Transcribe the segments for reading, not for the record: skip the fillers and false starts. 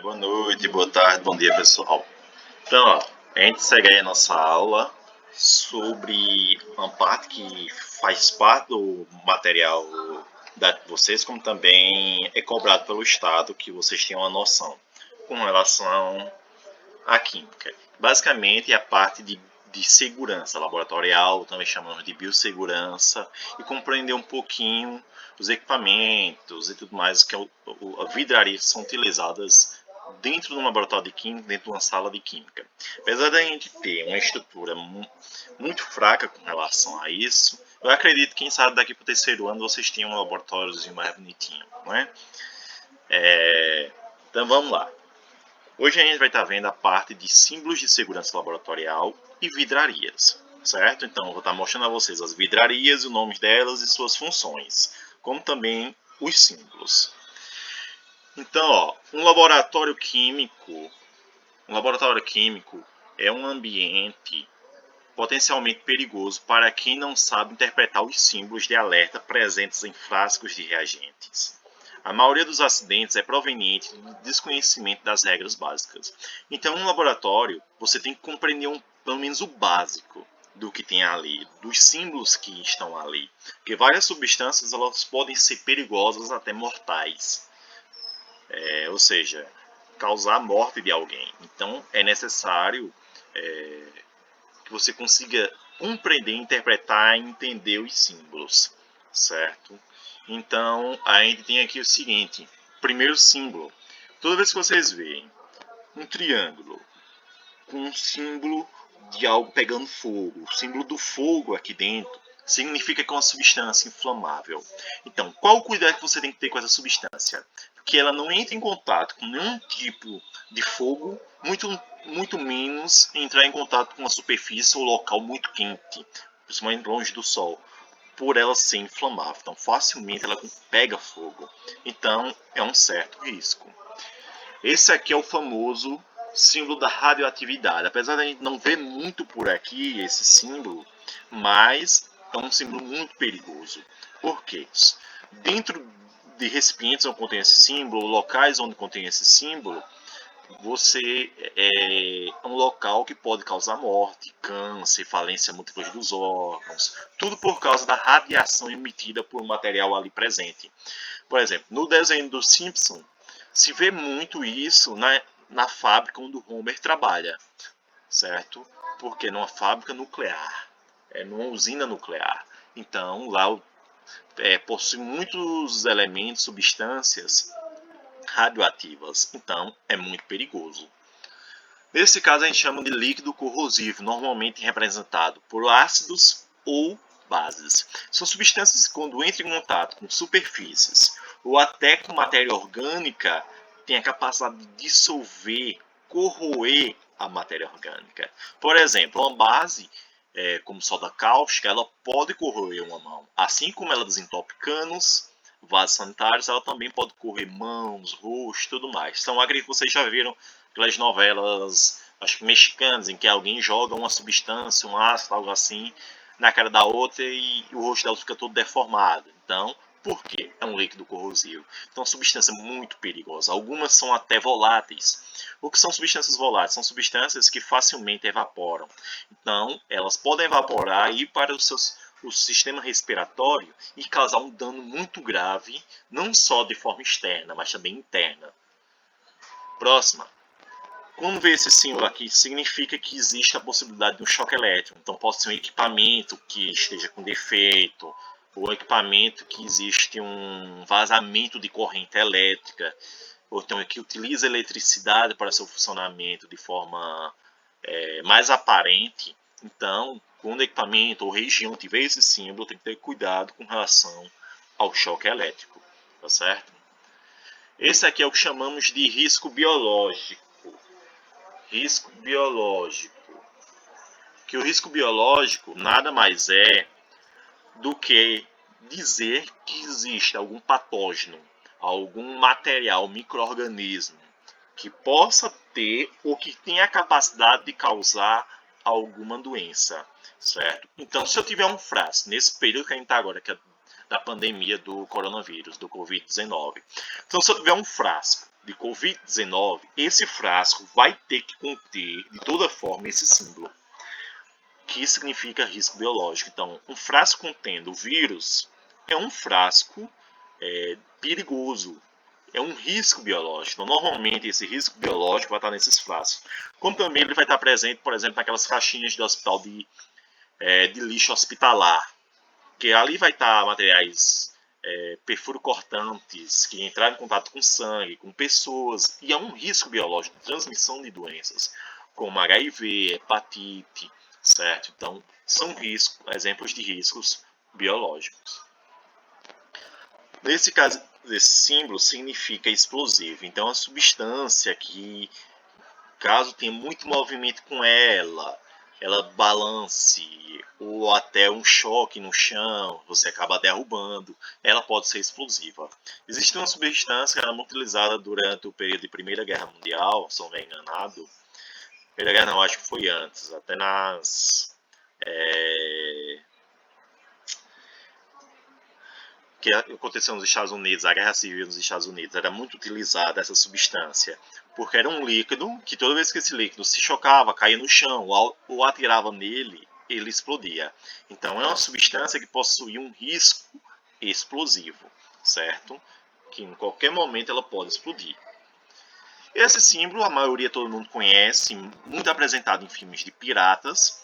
Boa noite, boa tarde, bom dia, pessoal. Então, ó, a gente segue aí a nossa aula sobre uma parte que faz parte do material de vocês, como também é cobrado pelo Estado, que vocês tenham uma noção com relação à química. Basicamente, é a parte de segurança laboratorial, também chamamos de biossegurança, e compreender um pouquinho os equipamentos e tudo mais, que a vidraria que são utilizadas dentro de um laboratório de química, dentro de uma sala de química. Apesar da gente ter uma estrutura muito fraca com relação a isso, eu acredito que, quem sabe, daqui para o terceiro ano vocês tenham um laboratóriozinho mais bonitinho, não é? Então vamos lá. Hoje a gente vai estar vendo a parte de símbolos de segurança laboratorial e vidrarias, certo? Então eu vou estar mostrando a vocês as vidrarias, os nomes delas e suas funções, como também os símbolos. Então, ó, um laboratório químico é um ambiente potencialmente perigoso para quem não sabe interpretar os símbolos de alerta presentes em frascos de reagentes. A maioria dos acidentes é proveniente do desconhecimento das regras básicas. Então, em um laboratório, você tem que compreender pelo menos o básico do que tem ali, dos símbolos que estão ali. Porque várias substâncias elas podem ser perigosas, até mortais. Ou seja, causar a morte de alguém. Então, é necessário que você consiga compreender, interpretar e entender os símbolos, certo? Então, a gente tem aqui o seguinte: primeiro símbolo. Toda vez que vocês veem um triângulo com um símbolo de algo pegando fogo, o símbolo do fogo aqui dentro, significa que é uma substância inflamável. Então, qual o cuidado que você tem que ter com essa substância? Que ela não entre em contato com nenhum tipo de fogo, muito menos entrar em contato com uma superfície ou local muito quente, principalmente longe do sol, por ela ser inflamável. Então, facilmente ela pega fogo. Então, é um certo risco. Esse aqui é o famoso símbolo da radioatividade. Apesar de a gente não ver muito por aqui esse símbolo, mas é um símbolo muito perigoso. Por quê? Dentro de recipientes onde contém esse símbolo, locais onde contém esse símbolo, você é um local que pode causar morte, câncer, falência múltipla dos órgãos, tudo por causa da radiação emitida por um material ali presente. Por exemplo, no desenho do Simpson, se vê muito isso na fábrica onde o Homer trabalha, certo? Porque numa fábrica nuclear, numa usina nuclear. Então, lá possui muitos elementos, substâncias radioativas. Então, é muito perigoso. Nesse caso, a gente chama de líquido corrosivo, normalmente representado por ácidos ou bases. São substâncias que, quando entram em contato com superfícies ou até com matéria orgânica, têm a capacidade de dissolver, corroer a matéria orgânica. Por exemplo, uma base, como soda cáustica, ela pode corroer uma mão. Assim como ela desentope canos, vasos sanitários, ela também pode corroer mãos, rosto e tudo mais. Então, acredito que vocês já viram aquelas novelas, acho que mexicanas, em que alguém joga uma substância, um ácido, algo assim, na cara da outra e o rosto dela fica todo deformado. Então, por quê? É um líquido corrosivo. Então, substância muito perigosa. Algumas são até voláteis. O que são substâncias voláteis? São substâncias que facilmente evaporam. Então, elas podem evaporar e ir para o sistema respiratório e causar um dano muito grave, não só de forma externa, mas também interna. Próxima. Quando vê esse símbolo aqui, significa que existe a possibilidade de um choque elétrico. Então, pode ser um equipamento que esteja com defeito, ou um equipamento que existe um vazamento de corrente elétrica, ou então que utiliza eletricidade para seu funcionamento de forma mais aparente. Então, quando o equipamento ou região tiver esse símbolo, tem que ter cuidado com relação ao choque elétrico, tá certo? Esse aqui é o que chamamos de risco biológico. Risco biológico. Que o risco biológico nada mais é do que dizer que existe algum patógeno, algum material, micro-organismo que possa ter ou que tenha a capacidade de causar alguma doença. certo? Então, se eu tiver um frasco, nesse período que a gente está agora, que é da pandemia do coronavírus, do Covid-19, então se eu tiver um frasco de Covid-19, esse frasco vai ter que conter, de toda forma, esse símbolo, que significa risco biológico. Então, um frasco contendo vírus é um frasco perigoso, é um risco biológico. Então, normalmente, esse risco biológico vai estar nesses frascos. Como também ele vai estar presente, por exemplo, naquelas caixinhas de hospital de lixo hospitalar, que ali vai estar materiais perfuro-cortantes que entraram em contato com sangue, com pessoas, e é um risco biológico de transmissão de doenças, como HIV, hepatite, certo? Então, são exemplos de riscos biológicos. Nesse caso, esse símbolo significa explosivo. Então, a substância que, caso tenha muito movimento com ela balance ou até um choque no chão, você acaba derrubando, ela pode ser explosiva. Existe uma substância que era muito utilizada durante o período de Primeira Guerra Mundial, se não me enganado. Primeira Guerra não, acho que foi antes, até nas... que aconteceu nos Estados Unidos, a Guerra Civil nos Estados Unidos, era muito utilizada essa substância, porque era um líquido que toda vez que esse líquido se chocava, caía no chão ou atirava nele, ele explodia. Então é uma substância que possui um risco explosivo, certo? Que em qualquer momento ela pode explodir. Esse símbolo, a maioria todo mundo conhece, muito apresentado em filmes de piratas,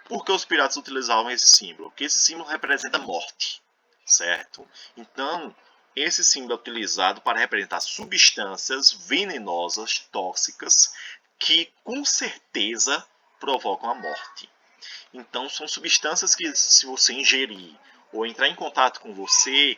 porque os piratas utilizavam esse símbolo, porque esse símbolo representa morte, certo? Então, esse símbolo é utilizado para representar substâncias venenosas, tóxicas, que com certeza provocam a morte. Então, são substâncias que, se você ingerir ou entrar em contato com você,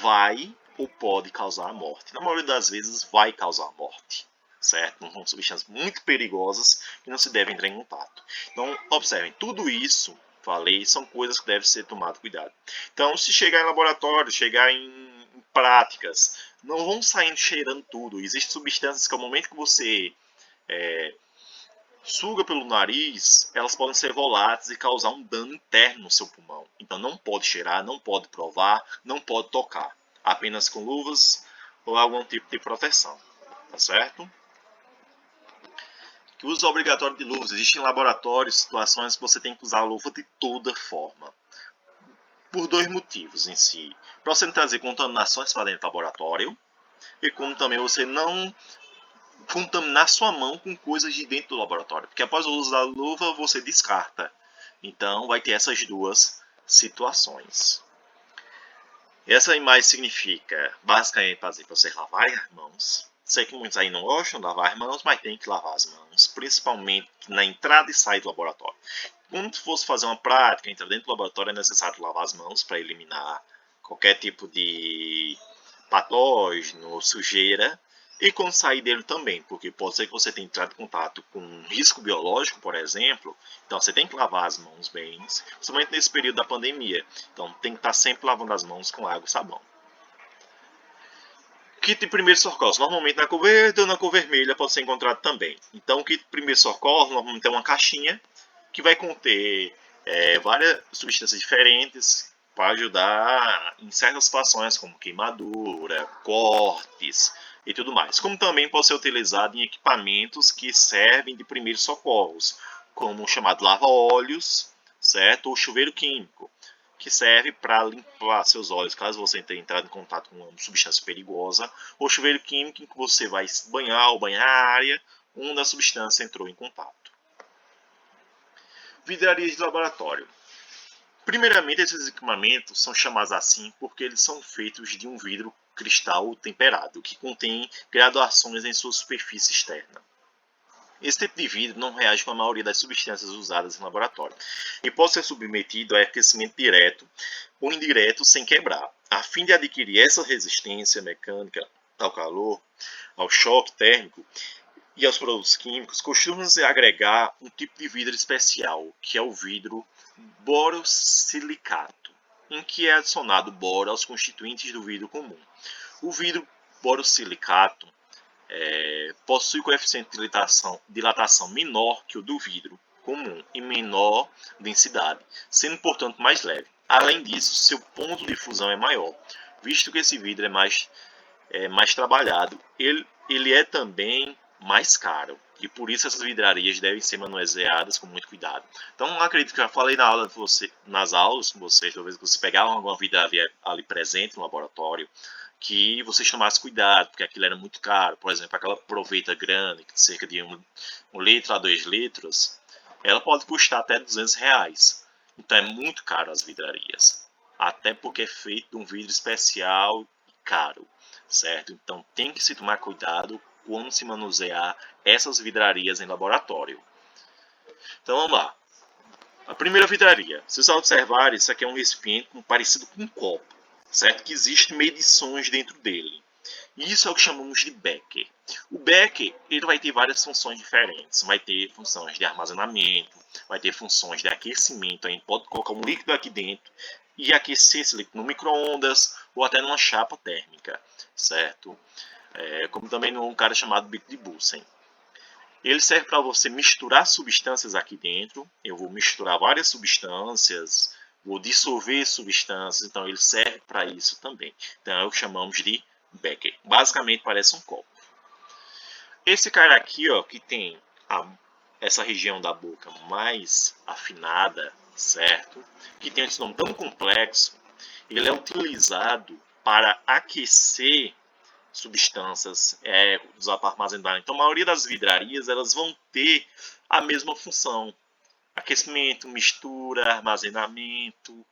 vai ou pode causar a morte. Na maioria das vezes, vai causar a morte, certo? São substâncias muito perigosas que não se deve entrar em contato. Então, observem, tudo isso, falei, são coisas que devem ser tomado cuidado. Então, se chegar em laboratório, chegar em práticas, não vão saindo cheirando tudo. Existem substâncias que, ao momento que você suga pelo nariz, elas podem ser voláteis e causar um dano interno no seu pulmão. Então, não pode cheirar, não pode provar, não pode tocar. Apenas com luvas ou algum tipo de proteção. Tá certo? Que uso obrigatório de luvas. Existem laboratórios, situações que você tem que usar a luva de toda forma. Por dois motivos em si. Para você não trazer contaminações para dentro do laboratório. E como também você não contaminar sua mão com coisas de dentro do laboratório. Porque após o uso da luva, você descarta. Então, vai ter essas duas situações. Essa imagem significa, basicamente, para você lavar as mãos. Sei que muitos aí não gostam de lavar as mãos, mas tem que lavar as mãos, principalmente na entrada e saída do laboratório. Quando fosse fazer uma prática, entrar dentro do laboratório, é necessário lavar as mãos para eliminar qualquer tipo de patógeno ou sujeira. E quando sair dele também, porque pode ser que você tenha entrado em contato com um risco biológico, por exemplo. Então você tem que lavar as mãos bem, principalmente nesse período da pandemia. Então tem que estar sempre lavando as mãos com água e sabão. Kit de primeiros socorros, normalmente na cor verde ou na cor vermelha pode ser encontrado também. Então o kit de primeiros socorros normalmente é uma caixinha que vai conter várias substâncias diferentes para ajudar em certas situações como queimadura, cortes e tudo mais. Como também pode ser utilizado em equipamentos que servem de primeiros socorros, como o chamado lava-óleos, certo? Ou chuveiro químico, que serve para limpar seus olhos caso você tenha entrado em contato com uma substância perigosa, ou chuveiro químico em que você vai banhar ou banhar a área onde a substância entrou em contato. Vidrarias de laboratório. Primeiramente, esses equipamentos são chamados assim porque eles são feitos de um vidro cristal temperado, que contém graduações em sua superfície externa. Esse tipo de vidro não reage com a maioria das substâncias usadas em laboratório e pode ser submetido a aquecimento direto ou indireto sem quebrar. A fim de adquirir essa resistência mecânica ao calor, ao choque térmico e aos produtos químicos, costuma-se agregar um tipo de vidro especial, que é o vidro borosilicato, em que é adicionado boro aos constituintes do vidro comum. O vidro borosilicato possui coeficiente de dilatação menor que o do vidro, comum e menor densidade, sendo, portanto, mais leve. Além disso, seu ponto de fusão é maior, visto que esse vidro é mais trabalhado. Ele é também mais caro, e por isso essas vidrarias devem ser manuseadas com muito cuidado. Então, acredito que eu já falei nas aulas com vocês, talvez vocês pegavam alguma vidraria ali presente no laboratório, que vocês tomassem cuidado, porque aquilo era muito caro. Por exemplo, aquela proveta grande, de cerca de 1 litro a 2 litros, ela pode custar até R$ 200. Então é muito caro as vidrarias. Até porque é feito de um vidro especial e caro, certo? Então tem que se tomar cuidado quando se manusear essas vidrarias em laboratório. Então vamos lá. A primeira vidraria. Se você observar, isso aqui é um recipiente parecido com um copo, certo? Que existem medições dentro dele. Isso é o que chamamos de becker. O becker ele vai ter várias funções diferentes. Vai ter funções de armazenamento, vai ter funções de aquecimento. A gente pode colocar um líquido aqui dentro e aquecer esse líquido no micro-ondas ou até numa chapa térmica, certo? Como também num cara chamado bico de Bunsen. Ele serve para você misturar substâncias aqui dentro. Eu vou misturar várias substâncias, vou dissolver substâncias, então ele serve para isso também. Então é o que chamamos de becker. Basicamente parece um copo. Esse cara aqui, ó, que tem essa região da boca mais afinada, certo? Que tem esse nome tão complexo, ele é utilizado para aquecer substâncias usar para armazenar. Então, a maioria das vidrarias elas vão ter a mesma função: aquecimento, mistura, armazenamento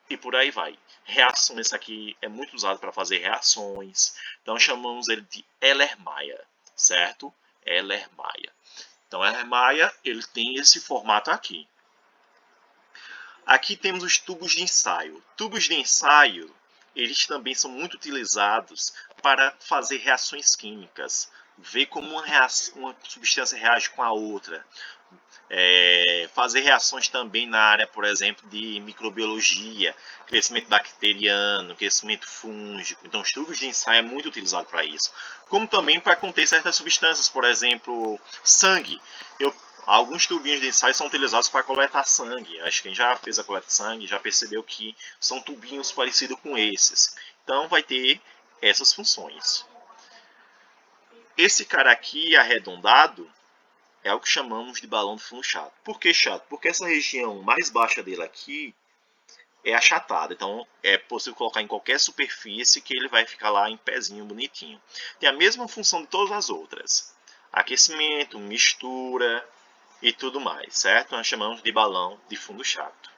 e por aí vai. Reações aqui é muito usado para fazer reações. Então, chamamos ele de Erlenmeyer, certo? Erlenmeyer. Então, Erlenmeyer ele tem esse formato aqui. Aqui temos os tubos de ensaio. Tubos de ensaio eles também são muito utilizados para fazer reações químicas, ver como uma substância reage com a outra, fazer reações também na área, por exemplo, de microbiologia, crescimento bacteriano, crescimento fúngico. Então, os tubos de ensaio é muito utilizado para isso, como também para conter certas substâncias, por exemplo, sangue. Alguns tubinhos de ensaio são utilizados para coletar sangue. Acho que quem já fez a coleta de sangue já percebeu que são tubinhos parecidos com esses. Então vai ter essas funções. Esse cara aqui arredondado é o que chamamos de balão de fundo chato. Por que chato? Porque essa região mais baixa dele aqui é achatada. Então é possível colocar em qualquer superfície que ele vai ficar lá em pezinho bonitinho. Tem a mesma função de todas as outras: aquecimento, mistura e tudo mais, certo? Nós chamamos de balão de fundo chato.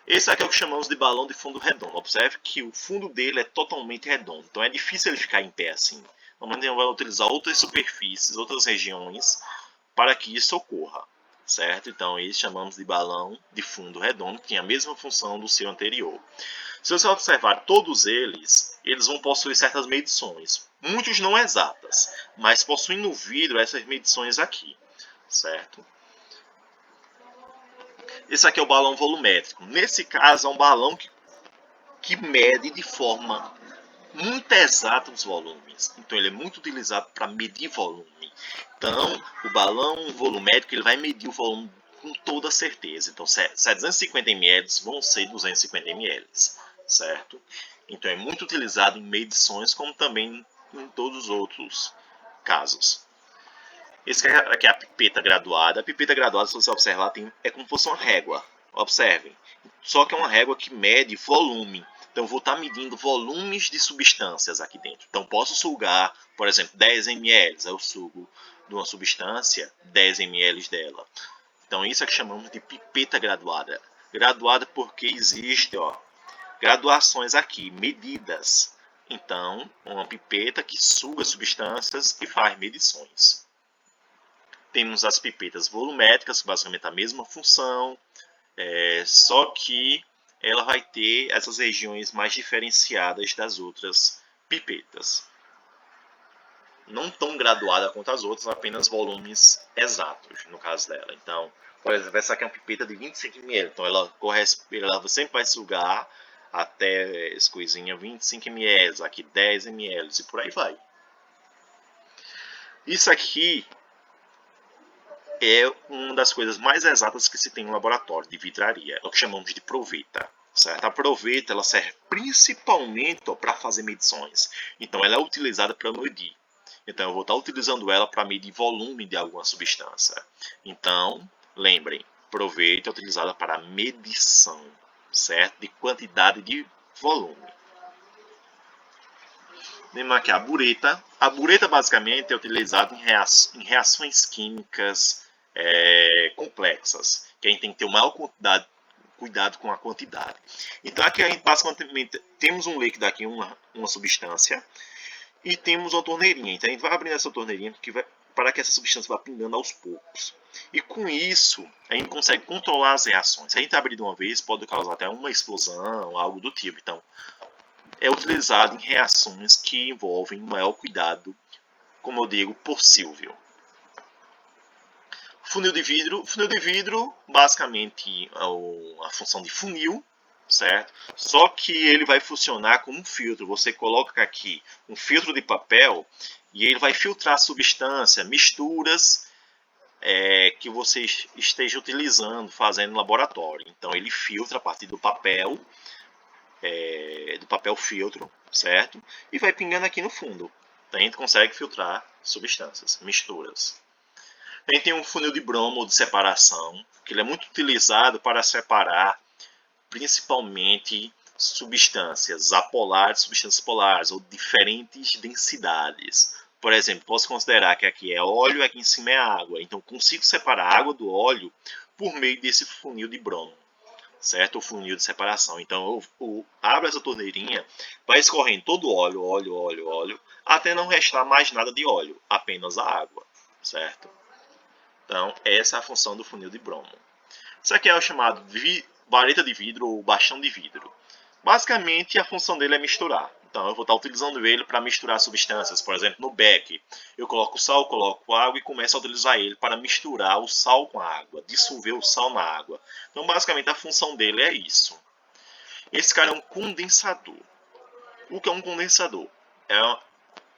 Esse aqui é o que chamamos de balão de fundo redondo. Observe que o fundo dele é totalmente redondo, então é difícil ele ficar em pé assim. Normalmente ele vai utilizar outras superfícies, outras regiões para que isso ocorra, certo? Então esse chamamos de balão de fundo redondo, que tem a mesma função do seu anterior. Se você observar todos eles vão possuir certas medições, muitos não exatas, mas possuem no vidro essas medições aqui, certo? Esse aqui é o balão volumétrico. Nesse caso, é um balão que mede de forma muito exata os volumes. Então, ele é muito utilizado para medir volume. Então, o balão volumétrico ele vai medir o volume com toda certeza. Então, 750 ml vão ser 250 ml, certo? Então, é muito utilizado em medições, como também em todos os outros casos. Esse aqui é a pipeta graduada. A pipeta graduada, se você observar, é como se fosse uma régua. Observem. Só que é uma régua que mede volume. Então, eu vou estar medindo volumes de substâncias aqui dentro. Então, posso sugar, por exemplo, 10 ml. Eu sugo de uma substância 10 ml dela. Então, isso é que chamamos de pipeta graduada. Graduada porque existe, graduações aqui, medidas. Então, uma pipeta que suga substâncias e faz medições. Temos as pipetas volumétricas, basicamente a mesma função, só que ela vai ter essas regiões mais diferenciadas das outras pipetas. Não tão graduada quanto as outras, apenas volumes exatos, no caso dela. Então, por exemplo, essa aqui é uma pipeta de 25 ml, então ela sempre vai sugar até essa coisinha 25 ml, aqui 10 ml e por aí vai. Isso aqui é uma das coisas mais exatas que se tem no laboratório de vidraria. É o que chamamos de proveta. Certo? A proveta ela serve principalmente para fazer medições. Então ela é utilizada para medir. Então eu vou estar utilizando ela para medir volume de alguma substância. Então, lembrem, proveta é utilizada para medição, certo? De quantidade de volume. Lembra aqui a bureta. A bureta basicamente é utilizada em reações químicas complexas, que a gente tem que ter uma maior cuidado com a quantidade. Então aqui a gente basicamente temos um líquido aqui, uma substância, e temos uma torneirinha. Então a gente vai abrindo essa torneirinha para que essa substância vá pingando aos poucos. E com isso a gente consegue controlar as reações. Se a gente abrir de uma vez, pode causar até uma explosão, algo do tipo. Então é utilizado em reações que envolvem maior cuidado, como eu digo, possível. Funil de vidro basicamente é a função de funil, certo? Só que ele vai funcionar como um filtro. Você coloca aqui um filtro de papel e ele vai filtrar a substância, misturas que você esteja utilizando, fazendo no laboratório. Então ele filtra a partir do papel filtro, certo? E vai pingando aqui no fundo. Então a gente consegue filtrar substâncias, misturas. A gente tem um funil de bromo de separação, que ele é muito utilizado para separar principalmente substâncias apolares, substâncias polares ou diferentes densidades. Por exemplo, posso considerar que aqui é óleo e aqui em cima é água. Então consigo separar a água do óleo por meio desse funil de bromo, certo? O funil de separação. Então eu abro essa torneirinha, vai escorrendo todo o óleo, óleo, até não restar mais nada de óleo, apenas a água, certo? Então essa é a função do funil de bromo. Isso aqui é o chamado vareta de vidro ou bastão de vidro. Basicamente a função dele é misturar. Então eu vou estar utilizando ele para misturar substâncias. Por exemplo, no beck eu coloco sal, coloco água e começo a utilizar ele para misturar o sal com a água, dissolver o sal na água. Então basicamente a função dele é isso. Esse cara é um condensador. O que é um condensador?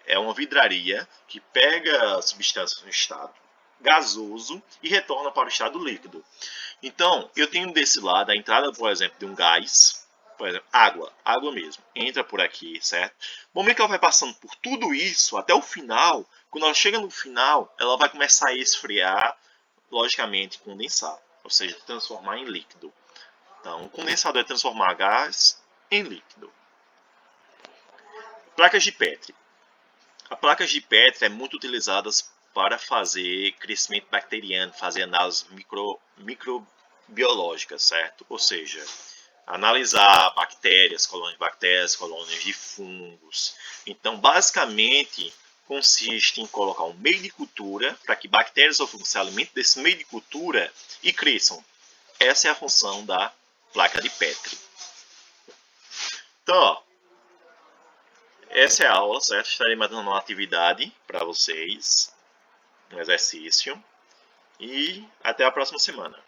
É uma vidraria que pega substâncias no estado gasoso e retorna para o estado líquido. Então, eu tenho desse lado a entrada, por exemplo, de um gás, por exemplo, água mesmo, entra por aqui, certo? No momento que ela vai passando por tudo isso, até o final, quando ela chega no final, ela vai começar a esfriar, logicamente condensar, ou seja, transformar em líquido. Então, o condensador é transformar gás em líquido. Placas de Petri. As placas de Petri é muito utilizadas para fazer crescimento bacteriano, fazer análises microbiológicas, certo? Ou seja, analisar bactérias, colônias de fungos. Então, basicamente, consiste em colocar um meio de cultura para que bactérias ou fungos se alimentem desse meio de cultura e cresçam. Essa é a função da placa de Petri. Então, ó, essa é a aula, certo? Estarei mandando uma atividade para vocês, um exercício. E até a próxima semana.